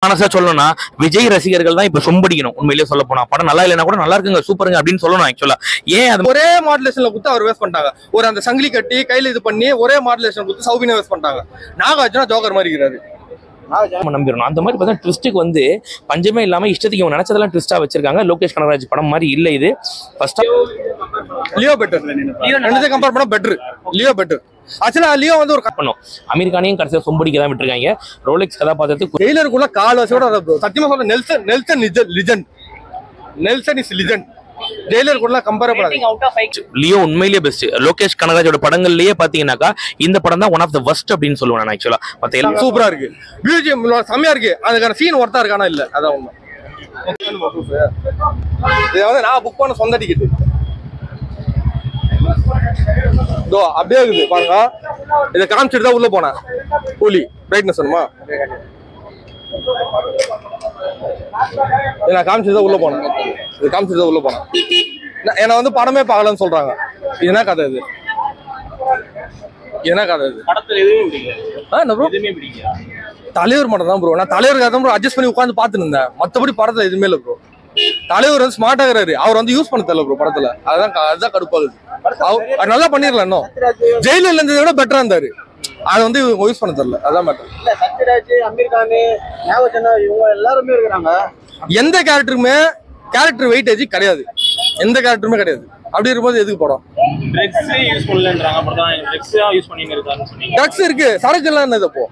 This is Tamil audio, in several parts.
மனசா சொல்லணும்னா விஜய் ரசிகர்கள் தான் இப்ப சொம்படிக்கணும். உண்மையிலேயே சொல்ல போனா படம் நல்லா இல்லைன்னா கூட நல்லா இருக்குங்க சூப்பருங்க அப்படின்னு சொல்லணும். ஆக்சுவலா ஏன் அது ஒரே மாடுலேஷன்ல கொடுத்து அவர் வேஸ்ட் பண்ணிட்டாங்க. ஒரு அந்த சங்கிலி கட்டி கையில இது பண்ணி ஒரே மாடுலேஷன் கொடுத்து சௌபினை வேஸ்ட் பண்ணிட்டாங்க. நாகார்ஜுனா ஜோக்கர் மாதிரி இருக்கிறாரு. நம்பிடணும் அந்த மாதிரி பார்த்தா ட்விஸ்ட்டுக்கு வந்து பஞ்சமே இல்லாம இஷ்டத்துக்கு இவங்க நினைச்சதெல்லாம் ட்விஸ்டா வச்சிருக்காங்க. லோகேஷ் கனகராஜ் படம் மாதிரி இல்ல இது. ஃபர்ஸ்ட் லியோ பெட்டர், ரெண்டு கம்பேர் பண்ணா பெட்டர். Leo better. ஆக்சுவலா லியோ வந்து ஒரு பண்ணும். அமெரிக்கானையும் கடைசியா சொம்படிக்க தான் விட்டுருக்காங்க. ரோலெக்ஸ் கதாபாத்திரத்துக்கு டெய்லருக்குள்ள கால் வசோட சத்தியமா சொல்ற Nelson legend. Nelson is legend. Jailer கூட கம்பேர் பண்ணாங்க. லியோ உண்மையிலேயே பெஸ்ட். லோகேஷ் கனகராஜோட படங்கள்லயே பாத்தீங்கன்னாக்கா இந்த படம் தான் ஒன் ஆஃப் த வர்ஸ்ட் அப்படின்னு சொல்லுவேன் நான். ஆக்சுவலா மத்த எல்லாம் சூப்பரா இருக்கு, பியூஜிஎம் செமையா இருக்கு. அதுக்கான சீன் ஒர்த்தா இருக்கானா இல்ல அதான் உண்மை. இதை வந்து நான் புக் பண்ண சொந்த டிக்கெட் இதோ அப்படியே இருக்குது பாருங்க. இதை காமிச்சிட்டு தான் உள்ள போனேன். கூலி பிரைட்னஸ் வேணுமா? நான் காமிச்சிட்டு தான் உள்ள போனேன். இது காமிச்சிட்டு தான் உள்ள போனேன். என்ன வந்து படமே பார்க்கலன்னு சொல்றாங்க. இது என்ன கதை? இது என்ன கதை? இது படத்துல எதுவுமே பிடிக்கல. தலைவர் மட்டும் தான் ப்ரோ. நான் தலைவருக்காக தான் ப்ரோ அட்ஜஸ்ட் பண்ணி உட்காந்து பார்த்துட்டு இருந்தேன். மற்றபடி படத்துல எதுவுமே இல்லை ப்ரோ. தலைவர் வந்து ஸ்மார்ட் ஆகிறாரு. அவர் வந்து யூஸ் பண்ண தெரியல ப்ரோ படத்துல. அதுதான் கடுப்பாகுது. அவர் நல்லா பண்ணிடலாம். இன்னும் ஜெயில இருந்ததை விட பெட்டரா இருந்தாரு. அது வந்து யூஸ் பண்ண தெரியல. அதான் மேட்டர். இல்ல சத்யராஜ், அமீர் கான், நாகார்ஜுனா இவங்க எல்லாருமே இருக்காங்க. எந்த கேரக்டருமே கேரக்டர் வெயிட்டேஜ் கிடையாது. எந்த கேரக்டருமே கிடையாது. அப்படி இருக்கும்போது எதுக்கு படம்? ட்ரக்ஸ் யூஸ் பண்ணலன்றாங்க. அப்புறம் ட்ரக்ஸ் யூஸ் பண்ணிட்டு இருக்காங்கன்னு சொன்னீங்க. ட்ரக்ஸ் இருக்கு, சரக்கு எல்லாம் என்னது? அப்போ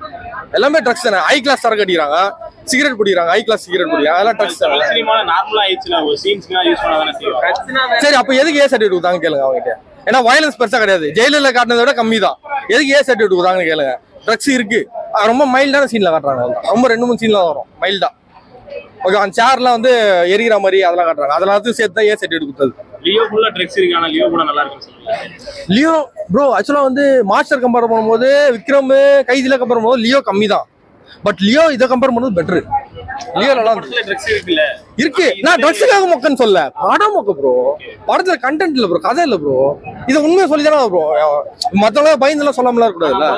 எல்லாமே ட்ரக்ஸ் தானே. ஹை கிளாஸ் சரக்கு அடிக்கிறாங்க, சிகரெட் குடிக்கிறாங்க, ஹை கிளாஸ் சிகரெட் குடிக்கிறாங்க. அதெல்லாம் ட்ரக்ஸ் தானே. சினிமால நார்மலா ஆயிடுச்சுல, ஒரு சீன்ஸ்க்கு யூஸ் பண்ணாதானே செய்வாங்க. சரி, அப்ப எதுக்கு ஏ சர்டிஃபிகேட் கொடுத்தாங்க கேளுங்க அவங்ககிட்ட. ஏன்னா வயலன்ஸ் பெருசா கிடையாது. ஜெயிலில் காட்டினதை விட கம்மி தான். எதுக்கு ஏ சர்டிஃபிகேட் கொடுத்தாங்கன்னு கேளுங்க. ட்ரக்ஸ் இருக்கு, ரொம்ப மைல்டான சீன்ல காட்டுறாங்க. ரொம்ப 2-3 சீன்ல வரும் மைல்டா. ஓகே, அந்த சேர்லாம் வந்து எரிகிற மாதிரி அதெல்லாம் காட்டுறாங்க. அதெல்லாம் சேர்த்து தான் ஏ சர்டிஃபிகேட் கொடுத்தது. லியோ ஃபுல்லா ட்ரக்ஸ் இருக்கு, ஆனா லியோ கூட நல்லா இருக்குன்னு சொல்லுங்க. லியோ ப்ரோ ஆக்சுவலா வந்து மாஸ்டர் கம்பேர் பண்ணும்போது விக்ரம் கைதில கம்பேர் பண்ணும்போது லியோ கம்மி தான். பட் லியோ இதை கம்பேர் பண்ணுறது பெட்டர். லியோ நல்லா ட்ரக்ஸ் இருக்குல்ல இருக்கு. நான் ட்ரக்ஸுக்காக மொக்கன்னு சொல்ல, படம் மொக்க ப்ரோ. படத்துல கண்டென்ட் இல்ல ப்ரோ, கதை இல்ல ப்ரோ. இதை உண்மையை சொல்லி தானே ப்ரோ. மத்தவங்க பயந்துலாம் சொல்லாமலாம் இருக்கக்கூடாதுல்ல.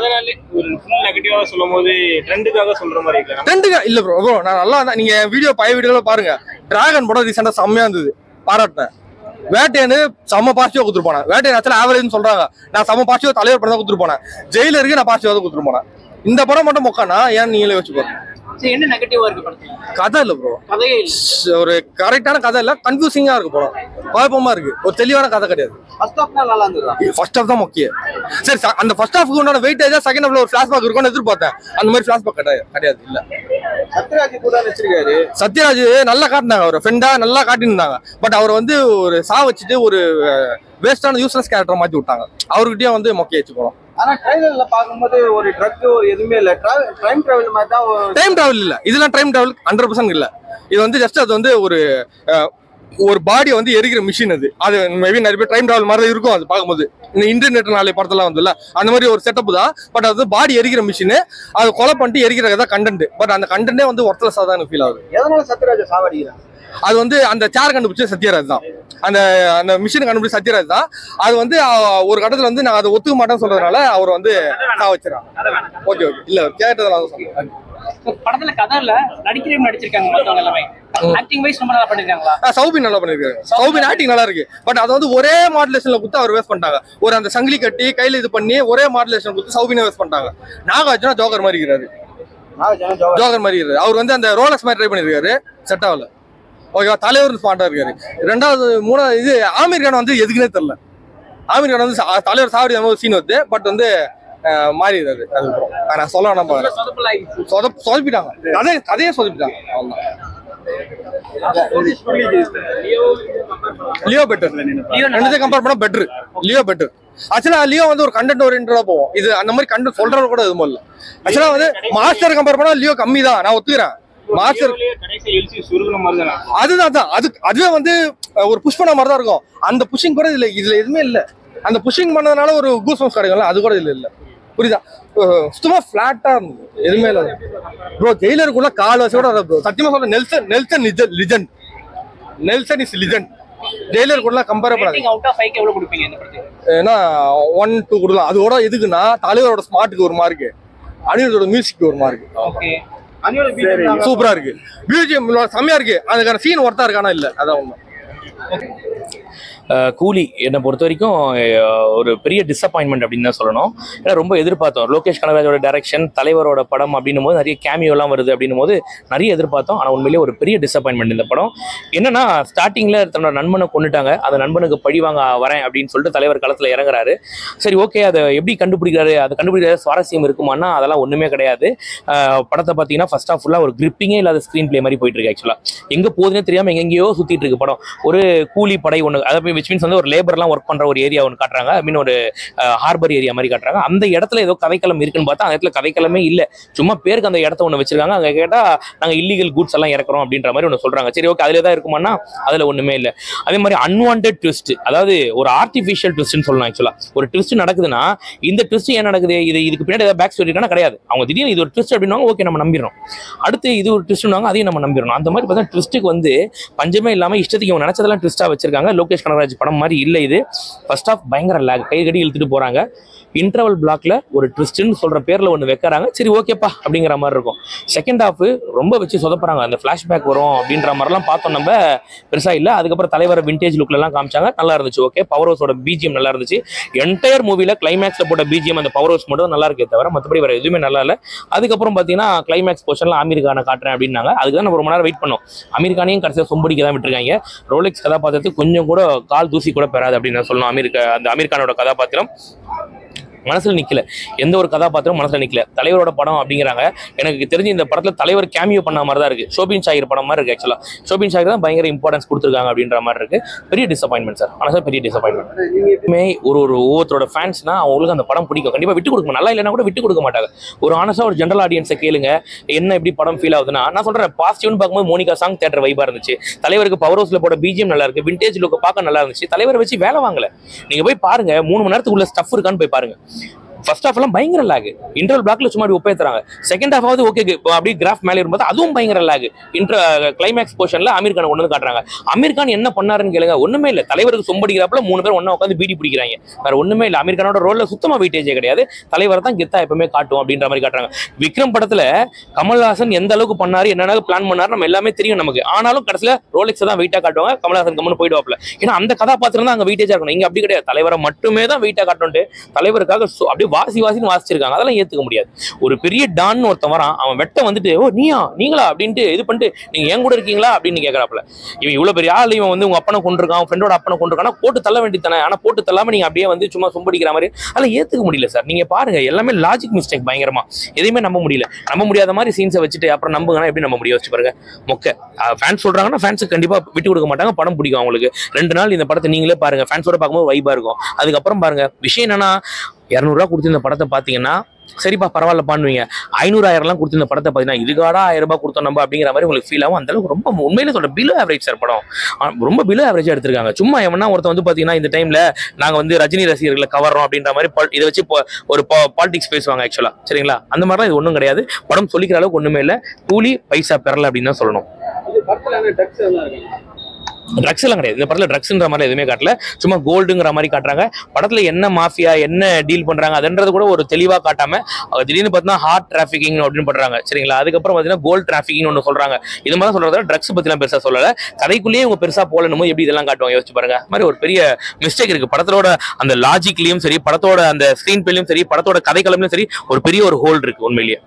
ஒரு ஃபுல் நெகட்டிவா சொல்லும்போது ட்ரெண்டுக்காக சொல்ற மாதிரி இருக்கு. ட்ரெண்டுக்கா இல்ல ப்ரோ. ப்ரோ நான் நல்லா நீங்க வீடியோ பழைய வீடியோல பாருங்க. டிராகன் படம் ரீசெண்டா செம்மையா இருந்தது, பாராட்டினேன். வேட்டையனு செம்ம பாசிட்டிவா கொடுத்துட்டு போனேன். வேட்டையன் ஆக்சுவலா ஆவரேஜ்னு சொல்றாங்க. நான் செம்ம பாசிட்டிவா தலைவர் படம் தான் கொடுத்துட்டு போனேன். ஜெயிலருக்கு நான் பாசிட்டிவா தான் கொடுத்துட்டு போனேன். இந்த படம் மட்டும் மொக்கானா ஏன் நீங்களே யோசிச்சு பாருங்க. என்ன நெகட்டிவா இருக்கு படத்துல? கதை இல்ல ப்ரோ. கதையே இல்ல. ஒரு கரெக்டான கதை இல்ல, கன்ஃபியூசிங்கா இருக்கு படம். குழப்பமா இருக்கு. ஒரு தெளிவான கதை கிடையாது. ஃபர்ஸ்ட் ஹாஃப் நல்லா இருந்தது. ஃபர்ஸ்ட் ஹாஃப் தான் முக்கியம். சரி, அந்த ஃபர்ஸ்ட் ஹாஃப்க்கு உண்டான வெயிட்டேஜா செகண்ட் ஹாஃப்ல ஒரு ஃபிளாஷ்பேக் இருக்கும்னு எதிர்பார்த்தேன். அந்த மாதிரி ஃபிளாஷ்பேக் கிடையாது. இல்ல சத்யராஜ் கூட வச்சிருக்காரு. சத்யராஜ் நல்லா காட்டினாங்க. அவர் ஃப்ரெண்டா நல்லா காட்டியிருந்தாங்க. பட் அவர் வந்து ஒரு வச்சுட்டு ஒரு வேஸ்டான யூஸ்லெஸ் கேரக்டர் மாத்தி விட்டாங்க. அவர்கிட்டயே வந்து மொக்கையாச்சு போறோம். ஆனா ட்ரைலர்ல பாக்கும்போது ஒரு ட்ரக் ஒரு எதுவுமே இல்ல. டைம் டிராவல் மாதிரி தான். டைம் டிராவல் இல்ல, இதெல்லாம் டைம் டிராவல் 100% இல்ல. இது வந்து ஜஸ்ட் அது வந்து ஒரு பாடியை வந்து எரிக்கிற மிஷின். அது மேபி நிறைய பேர் டைம் டிராவல் மாதிரி இருக்கும். அது பார்க்கும்போது இந்த இன்டர்நெட் நாளை படத்தெல்லாம் வந்து அந்த மாதிரி ஒரு செட்டப் தான். பட் அது பாடி எரிக்கிற மிஷின். அது கொலை பண்ணிட்டு எரிக்கிறதா கண்டென்ட். பட் அந்த கண்டென்ட்டே வந்து ஒர்த்லெஸ்ஸா தான் ஃபீல் ஆகுது. எதனால சத்யராஜ் சாவடிக்கிறாங்க? அது வந்து அந்த சேர் கண்டுபிடிச்ச சத்யராஜ் தான். அந்த மிஷின் கண்டுபிடிச்ச சத்யராஜ் தான். அது வந்து ஒரு கட்டத்துல வந்து நான் அதை ஒத்துக்க மாட்டேன்னு சொல்றதுனால அவர் வந்து வச்சிடறாங்க. ஓகே இல்ல கேட்டதெல்லாம் சொன்னேன். படத்துல கதை இல்ல, நடிக்கிறவங்க நடிச்சிருக்காங்க. மத்தவங்க எல்லாமே ஆக்டிங் வைஸ் ரொம்ப நல்லா பண்ணிருக்காங்களா? சௌபின் நல்லா பண்ணிருக்காரு. சௌபின் ஆக்டிங் நல்லா இருக்கு. பட் அது வந்து ஒரே மாடுலேஷன்ல கொடுத்து அவர் வேஸ்ட் பண்ணிட்டாங்க. ஒரு அந்த சங்கிலி கட்டி கையில இது பண்ணி ஒரே மாடுலேஷன் கொடுத்து சௌபினை வேஸ்ட் பண்ணிட்டாங்க. நாகார்ஜுனா ஜோக்கர் மாதிரி இருக்கிறாரு. ஜோக்கர் மாதிரி இருக்காரு. அவர் வந்து அந்த ரோலக்ஸ் மாதிரி ட்ரை பண்ணிருக்காரு, செட் ஆகல. ஓகேவா, தலைவர் ஸ்மார்ட்டா இருக்காரு. 2வது இது ஆமீர் கான் வந்து எதுக்குன்னே தெரியல. ஆமீர் கான் வந்து தலைவர் சாவடி ஒரு சீன் வருது. பட் வந்து மாறிடுறாரு. அதுக்கப்புறம் நான் சொல்ல நம்ம சொதப்பிட்டாங்க. கதையே சொதப்பிட்டாங்க. லியோ பெட்டர், ரெண்டு கம்பேர் பண்ணா பெட்டர். Leo better. ஆக்சுவலா லியோ வந்து ஒரு கண்டென்ட் ஓரியன்டா போவோம். இது அந்த மாதிரி கண்டென்ட் சொல்றது கூட எதுவும் இல்ல. ஆக்சுவலா வந்து மாஸ்டர் கம்பேர் பண்ணா லியோ கம்மி தான், நான் ஒத்துக்கிறேன். மாஸ்டர் அதுதான் அதுவே வந்து ஒரு புஷ் பண்ண மாதிரி தான் இருக்கும். அந்த புஷிங் கூட இதுல எதுவுமே இல்ல. அந்த புஷிங் பண்ணதுனால ஒரு கூஸ்பம்ஸ் கிடைக்கும்ல, அது கூட இதுல இல்ல. புரியுதா? சுத்தமா பிளாட்டா இருந்தது, எதுவுமே இல்ல ப்ரோ. ஜெயிலருக்குள்ள கால் வசோட சத்தியமா சொல்ற Nelson legend. Nelson is legend. Jailer கூட கம்பேர் பண்ணாதீங்க. அவுட் ஆஃப் 5 எவ்வளவு கொடுப்பீங்க இந்த படத்துக்கு? ஏன்னா 1-2 கொடுக்கலாம். அதோட எதுக்குன்னா தலைவரோட ஸ்மார்ட்டுக்கு ஒரு மார்க், அனிருத்தோட மியூசிக் ஒரு மார்க். ஓகே, சூப்பரா இருக்கு, பிஜிஎம் செம்மையா இருக்கு, அதுக்கான சீன் ஒர்த்தா இருக்கானா இல்ல, அதான் உண்மை. கூலி என்னை பொறுத்த வரைக்கும் ஒரு பெரிய டிசப்பாயின்மெண்ட் அப்படின்னு தான் சொல்லணும். ஏன்னா ரொம்ப எதிர்பார்த்தோம். லோகேஷ் கனகராஜோட டைரக்ஷன், தலைவரோட படம் அப்படின்னும் போது நிறைய கேமியோலாம் வருது அப்படின்னும் போது நிறைய எதிர்பார்த்தோம். ஆனால் உண்மையிலேயே ஒரு பெரிய டிசப்பாயின்மெண்ட் இந்த படம். என்னன்னா ஸ்டார்டிங்கில் தன்னோட நண்பனை கொண்டுட்டாங்க, அந்த நண்பனுக்கு பழி வாங்க வரேன் அப்படின்னு சொல்லிட்டு தலைவர் களத்தில் இறங்குறாரு. சரி ஓகே, அதை எப்படி கண்டுபிடிக்கிறாரு, அதை கண்டுபிடிக்கிற சுவாரஸ்யம் இருக்குமானா அதெல்லாம் ஒன்றுமே கிடையாது. படத்தை பார்த்தீங்கன்னா ஃபர்ஸ்ட் ஆஃப் ஃபுல்லாக ஒரு கிரிப்பிங்கே இல்லாத ஸ்க்ரீன் பிளே மாதிரி போயிட்டு இருக்கு. ஆக்சுவலாக எங்கே போகுதுன்னே தெரியாமல் எங்கெங்கேயோ சுற்றிட்டு இருக்கு படம். ஒரு கூலி படை ஒன்று, அதாவது விச் மீன்ஸ் வந்து ஒரு லேபர்லாம் ஒர்க் பண்ற ஒரு ஏரியா ஒன்று காட்டுறாங்க. ஐ மீன் ஒரு ஹார்பர் ஏரியா மாதிரி காட்டுறாங்க. அந்த இடத்துல ஏதோ கதைக்களம் இருக்குன்னு பார்த்தா அந்த இடத்துல கதைக்களமே இல்லை, சும்மா பேருக்கு அந்த இடத்த ஒன்று வச்சிருக்காங்க. அங்கே கேட்டால் நாங்கள் இல்லீகல் கூட்ஸ் எல்லாம் இறக்குறோம் அப்படின்ற மாதிரி ஒன்று சொல்றாங்க. சரி ஓகே, அதில் தான் இருக்குமானா அதில் ஒன்றுமே இல்லை. அதே மாதிரி அன்வான்ட் ட்விஸ்ட், அதாவது ஒரு ஆர்டிஃபிஷியல் ட்விஸ்ட்னு சொல்லலாம். ஆக்சுவலாக ஒரு ட்விஸ்ட் நடக்குதுன்னா இந்த ட்விஸ்ட் ஏன் நடக்குது, இதுக்கு பின்னாடி ஏதாவது பேக் ஸ்டோரி இருக்கானா கிடையாது. அவங்க திடீர்னு இது ஒரு ட்விஸ்ட் அப்படின்னா ஓகே நம்ம நம்பிடுறோம், அடுத்து இது ஒரு ட்விஸ்ட்னாங்க அதையும் நம்ம நம்பிடணும். அந்த மாதிரி பார்த்தா ட்விஸ்ட்டுக்கு வந்து பஞ்சமே இல்லாமல் இஷ்டத்துக்கு அவங்க நினைச்சதெல்லாம் ட்விஸ்ட்டாக வச்சிருக்காங்க. லோகேஷ் கனகராஜ் படம் மாதிரி இல்லை இது. ஃபர்ஸ்ட் ஆஃப் பயங்கர லேக், கை கடி இழுத்துட்டு போறாங்க. இன்டர்வல் பிளாக்ல ஒரு ட்விஸ்ட்னு சொல்ற பேர்ல ஒன்று வைக்கிறாங்க, சரி ஓகேப்பா அப்படிங்கிற மாதிரி இருக்கும். செகண்ட் ஹாஃப் ரொம்ப வச்சு சொதப்புறாங்க, அந்த ஃபிளாஷ்பேக் வரும் அப்படின்ற மாதிரிலாம் பார்த்தோம் நம்ம, பெருசா இல்லை. அதுக்கப்புறம் தலைவர் விண்டேஜ் லுக்ல எல்லாம் காமிச்சாங்க, நல்லா இருந்துச்சு. ஓகே, பவர் ஹவுஸோட பிஜிஎம் நல்லா இருந்துச்சு. என்டையர் மூவில கிளைமேக்ஸ்ல போட்ட பிஜிஎம் அந்த பவர் ஹவுஸ் மட்டும் நல்லா இருக்கே தவிர மற்றபடி வேற எதுவுமே நல்லா இல்லை. அதுக்கப்புறம் பார்த்தீங்கன்னா கிளைமேக்ஸ் போர்ஷன்ல ஆமீர் கானை காட்டுறேன் அப்படின்னாங்க. அதுக்கு தான் நம்ம ரொம்ப நேரம் வெயிட் பண்ணோம். ஆமீர் கானையும் கடைசியாக சொம்படிக்க தான் விட்டுருக்காங்க. ரோலெக்ஸ் கதாபாத்திரத்துக்கு கொஞ்சம் கூட கால் தூசி கூட பெறாது அப்படின்னு சொல்லணும். அந்த அமீர் கானோட கதாபாத்திரம் மனசுல நிக்கல, எந்த ஒரு கதாபாத்திரம் மனசுல நிக்கல. தலைவரோட படம் அப்படிங்கிறாங்க. எனக்கு தெரிஞ்சு இந்த படத்துல தலைவர் கேமியோ பண்ண மாதிரி தான் இருக்கு, ஷோபின் ஷாகிர் படம் மாதிரி இருக்கு. ஆக்சுவலா ஷோபின் ஷாகிர் தான் பயங்கர இம்பார்ட்டன்ஸ் கொடுத்துருக்காங்க அப்படின்ற மாதிரி இருக்கு. பெரிய டிசப்பாயின்மெண்ட் சார், ஆனால் பெரிய டிசப்பாயின்மெண்ட். ஒவ்வொருத்தரோட ஃபேன்ஸ்னா அவங்களுக்கு அந்த படம் பிடிக்கும், கண்டிப்பா விட்டு கொடுக்க, நல்லா இல்லைன்னா கூட விட்டு கொடுக்க மாட்டாங்க. ஒரு ஆனஸ்டா ஒரு ஜென்ரல் ஆடியன்ஸை கேளுங்க என்ன எப்படி படம் ஃபீல் ஆகுதுன்னா, நான் சொல்றேன் பாசிட்டிவ்னு பார்க்கும்போது மோனிகா சாங் தியேட்டர் வைபா இருந்துச்சு. தலைவருக்கு பவர் ஹவுஸ்ல போட பிஜிஎம் நல்லா இருக்கு, விண்டேஜ் லுக் பார்க்க நல்லா இருந்துச்சு. தலைவரை வச்சு வேலை வாங்கல, நீங்க போய் பாருங்க 3 மணி நேரத்துக்கு உள்ள ஸ்டஃப் இருக்கான்னு போய் பாருங்க. ஃபர்ஸ்ட் ஹாஃப் எல்லாம் பயங்கர லாக், இன்டர்வல் பிளாக்ல சும்மா ஒப்பேத்துறாங்க. செகண்ட் ஹாஃப் ஆவது ஓகே, அப்படியே கிராஃப் மேலே இருக்கும்போது அதுவும் பயங்கர லாக். கிளைமேக்ஸ் போர்ஷன்ல அமீர் கான் கொண்டு வந்து காட்டுறாங்க. அமீர் கான் என்ன பண்ணாருன்னு கேளுங்க, ஒண்ணுமே இல்லை. தலைவருக்கு சொம்படிக்கிறப்பல 3 பேர் ஒண்ணா உட்காந்து பீடி பிடிக்கிறாங்க, வேற ஒண்ணுமே இல்லை. அமீர் கானோட ரோல்ல சுத்தமா வெயிட்டேஜே கிடையாது. தலைவர் தான் கெத்தா எப்பவுமே காட்டும் அப்படின்ற மாதிரி காட்டுறாங்க. விக்ரம் படத்துல கமல்ஹாசன் எந்த அளவுக்கு பண்ணாரு, என்னென்ன பிளான் பண்ணாரு நம்ம எல்லாமே தெரியும் நமக்கு. ஆனாலும் கடைசியில ரோலெக்ஸ் தான் வெயிட்டா காட்டுவாங்க, கமல்ஹாசன் கம்மனு போயிடுவாப்ல. ஏன்னா அந்த கதாபாத்திரம் தான் அங்க வெயிட்டேஜா இருக்கணும். இங்க அப்படி கிடையாது, தலைவரை மட்டுமே தான் வெயிட்டா காட்டணும். தலைவருக்காக அப்படியே வாசின்னு வாசிச்சிருக்காங்க, அதெல்லாம் ஏத்துக்க முடியாது. ஒரு பெரிய டான் ஒருத்தன் வரான், அவன் வெட்ட வந்துட்டு ஓ நீங்களா அப்படின்ட்டு இது பண்ணிட்டு நீங்க என் கூட இருக்கீங்களா அப்படின்னு கேட்கறாப்ல. இவன் இவ்வளவு பெரிய ஆள், இவன் வந்து உங்க அப்பனை கொண்டிருக்கான், ஃப்ரெண்டோட அப்பனை கொண்டிருக்கானா போட்டு தள்ள வேண்டியதானே. ஆனா போட்டு தள்ளாம நீங்க அப்படியே வந்து சும்மா சொம்படிக்கிற மாதிரி, அதெல்லாம் ஏத்துக்க முடியல சார். நீங்க பாருங்க எல்லாமே லாஜிக் மிஸ்டேக் பயங்கரமா, எதையுமே நம்ப முடியல. நம்ப முடியாத மாதிரி சீன்ஸை வச்சுட்டு அப்புறம் நம்புங்கன்னா எப்படி நம்ப முடியும் யோசிச்சு பாருங்க. மொக்க ஃபேன்ஸ் சொல்றாங்கன்னா ஃபேன்ஸுக்கு கண்டிப்பா விட்டு கொடுக்க மாட்டாங்க, படம் பிடிக்கும் அவங்களுக்கு. 2 நாள் இந்த படத்தை நீங்களே பாருங்க, ஃபேன்ஸோட பார்க்கும்போது வைபா இருக்கும். அதுக்கப்புறம் பாருங்க விஷயம் என்னன்னா, 200 ரூபா கொடுத்து இந்த படத்தை பார்த்தீங்கன்னா சரிப்பா பரவாயில்ல பண்ணுவீங்க. 500,000 கொடுத்து இந்த படத்தை பார்த்தீங்கன்னா இதுக்காடா 1000 ரூபாய் கொடுத்தோம் நம்ம அப்படிங்கிற மாதிரி உங்களுக்கு ஃபீல் ஆகும். அந்த அளவுக்கு ரொம்ப உண்மையிலே சொல்ற பிலோ ஆவரேஜ் சார் படம், ரொம்ப பிலோ ஆவரேஜா எடுத்திருக்காங்க. சும்மா எவனா ஒருத்தன் வந்து பார்த்தீங்கன்னா இந்த டைம்ல நாங்க வந்து ரஜினி ரசிகர்களை கவர்றோம் அப்படின்ற மாதிரி இதை வச்சு ஒரு பாலிடிக்ஸ் பேசுவாங்க ஆக்சுவலா, சரிங்களா? அந்த மாதிரிலாம் இது ஒன்றும் கிடையாது. படம் சொல்லிக்கிற அளவுக்கு ஒண்ணுமே இல்லை, கூலி பைசா பெறல அப்படின்னு தான் சொல்லணும். ட்ரக்ஸ் எல்லாம் கிடையாது இந்த படத்துல, ட்ரக்ஸ்ன்ற மாதிரி எதுவுமே காட்டல, சும்மா கோல்டுங்கிற மாதிரி காட்டுறாங்க. படத்துல என்ன மாஃபியா என்ன டீல் பண்றாங்க அதுன்றது கூட ஒரு தெளிவா காட்டாம திடீர்னு பார்த்தீங்கன்னா ஹார்ட் டிராஃபிக்கிங் அப்படின்னு பண்றாங்க, சரிங்களா? அதுக்கப்புறம் பார்த்தீங்கன்னா கோல்டு டிராஃபிக்கிங் ஒன்று சொல்றாங்க. இது மாதிரி சொல்றத ட்ரக்ஸ் பத்திலாம் பெருசா சொல்லல, கதைக்குள்ளேயே இவங்க பெருசா போலனும் எப்படி இதெல்லாம் காட்டுவாங்க யோசிச்சு பாருங்க. மாதிரி ஒரு பெரிய மிஸ்டேக் இருக்கு படத்தோட அந்த லாஜிக்லயும் சரி, படத்தோட அந்த ஸ்கிரீன் பிளேயும் சரி, படத்தோட கதைக்களம்லயும் சரி, ஒரு பெரிய ஒரு ஹோல் இருக்கு உண்மையிலேயே.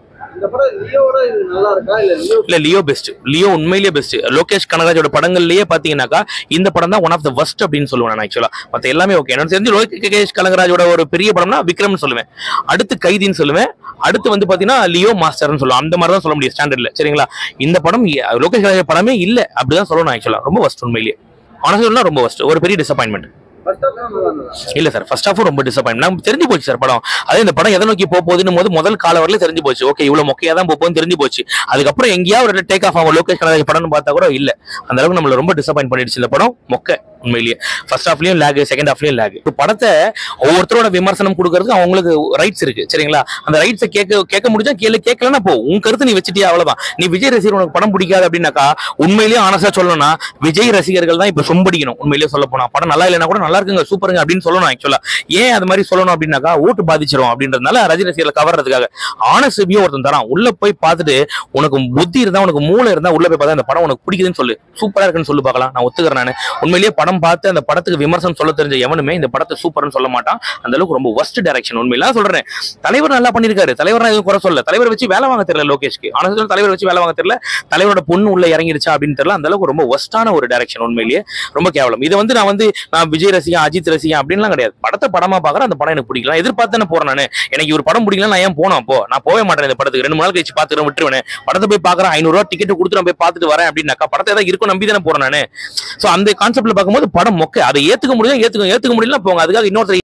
லியோ பெஸ்ட், லியோ உண்மையிலேயே பெஸ்ட். லோகேஷ் கனகராஜோட படங்கள்லயே பாத்தீங்கன்னாக்கா இந்த படம் தான் ஒன் ஆஃப் த வர்ஸ்ட் அப்படின்னு சொல்லுவேன் நான். ஆக்சுவலா மத்த எல்லாமே ஓகே. எனக்கு தெரிஞ்சு லோகேஷ் கனகராஜோட ஒரு பெரிய படம்னா விக்ரம்னு சொல்லுவேன், அடுத்து கைதின்னு சொல்லுவேன், அடுத்து வந்து பாத்தீங்கன்னா லியோ மாஸ்டர்னு சொல்லுவோம். அந்த மாதிரி தான் சொல்ல முடியும் ஸ்டாண்டர்ட்ல, சரிங்களா? இந்த படம் லோகேஷ் கனகராஜ் படமே இல்ல அப்படிதான் சொல்லணும். ஆக்சுவலா ரொம்ப வர்ஸ்ட், உண்மையிலேயே ஆனஸ்டா ரொம்ப வர்ஸ்ட், ஒரு பெரிய டிசப்பாயின்மெண்ட். இல்ல சார் ஃபர்ஸ்ட் ஹாஃப் ரொம்ப டிசப்பாயின்ட், நமக்கு தெரிஞ்சு போச்சு சார் படம். அதே இந்த படம் எதை நோக்கி போகுதுன்னு முதல் கால வரல தெரிஞ்சு போச்சு. ஓகே இவ்வளவு மொக்கையா தான் போகுதுன்னு தெரிஞ்சு போச்சு. அதுக்கப்புறம் எங்கேயாவது ஒரு டேக் ஆஃப் ஆகும் லோகேஷ் கனகராஜ் படம்னு பார்த்தா கூட இல்ல. அந்த அளவுக்கு நம்மள ரொம்ப டிசப்பாயின்ட் பண்ணிடுச்சு இந்த படம். மொக்க உண்மையிலேயே ஃபர்ஸ்ட் ஹாஃப்லயும் லேக், செகண்ட் ஹாஃப்லயும் லேக். படத்தை ஒவ்வொருத்தரோட விமர்சனம் கொடுக்கறதுக்கு அவங்களுக்கு ரைட்ஸ் இருக்கு, சரிங்களா? அந்த ரைட்ஸை கேட்க முடிஞ்சா கேட்கலன்னா போ, உன் கருத்து நீ வச்சுட்டியா அவ்வளவுதான். நீ விஜய் ரசிகர் உனக்கு படம் பிடிக்காது அப்படின்னாக்கா உண்மையிலேயே ஆனஸ்டா சொல்லணும்னா விஜய் ரசிகர்கள் தான் இப்ப சொம்படிக்கணும். உண்மையிலேயே சொல்ல போனா படம் நல்லா இல்லைன்னா கூட நல்லா நல்லா இருக்குங்க சூப்பருங்க அப்படின்னு சொல்லணும். ஆக்சுவலா ஏன் அது மாதிரி சொல்லணும் அப்படின்னாக்கா ஓட்டு பாதிச்சிரும் அப்படின்றதுனால ரஜினி ரசிகர்களை கவர்றதுக்காக. ஆனஸ்ட் ரிவ்யூ ஒருத்தன் தரான், உள்ள போய் பார்த்துட்டு உனக்கு புத்தி இருந்தா உனக்கு மூளை இருந்தா உள்ள போய் பார்த்தா அந்த படம் உனக்கு பிடிக்குதுன்னு சொல்லு, சூப்பரா இருக்குன்னு சொல்லி பார்க்கலாம். நான் ஒத்துக்கிறேன். நான் உண்மையிலேயே படம் பார்த்து அந்த படத்துக்கு விமர்சனம் சொல்ல தெரிஞ்ச எவனுமே இந்த படத்தை சூப்பர்னு சொல்ல மாட்டான். அந்த அளவுக்கு ரொம்ப ஒஸ்ட் டைரக்ஷன். உண்மையில சொல்றேன், தலைவர் நல்லா பண்ணிருக்காரு. தலைவர் எதுவும் குறை சொல்ல, தலைவர் வச்சு வேலை வாங்க தெரியல லோகேஷ்க்கு. ஆனா தலைவர் வச்சு வேலை வாங்க தெரியல, தலைவரோட பொண்ணு உள்ள இறங்கிடுச்சா அப்படின்னு தெரியல. அந்த அளவுக்கு ரொம்ப ஒஸ்டான ஒரு டைரக்ஷன். உண்மையிலேயே ரொம்ப கேவலம். இதை வந்து நான் விஜய் ரசிகன் அஜித் ரசிகன் அப்படின்லாம் கிடையாது. படத்தை படமா பாக்குறேன், அந்த படம் எனக்கு பிடிக்கல, எதிர்பார்த்து போறேன். நான் எனக்கு ஒரு படம் பிடிக்கல, நான் ஏன் போனோம்? அப்போ நான் போவே மாட்டேன் இந்த படத்துக்கு. 2 நாள் கழிச்சு பாத்துக்கிறேன், விட்டுருவேன். படத்தை போய் பாக்குறேன், 500 ரூபாய் டிக்கெட் கொடுத்து நான் போய் பார்த்துட்டு வரேன் அப்படின்னாக்கா படத்தை ஏதாவது இருக்கும் நம்பி தானே போறேன் நானு. சோ அந்த கான்செப்ட்ல பார்க்கும்போது படம் மொக்க. அதை ஏத்துக்க முடியும், ஏத்துக்க முடியல போங்க. அதுக்காக இன்னொருத்தர்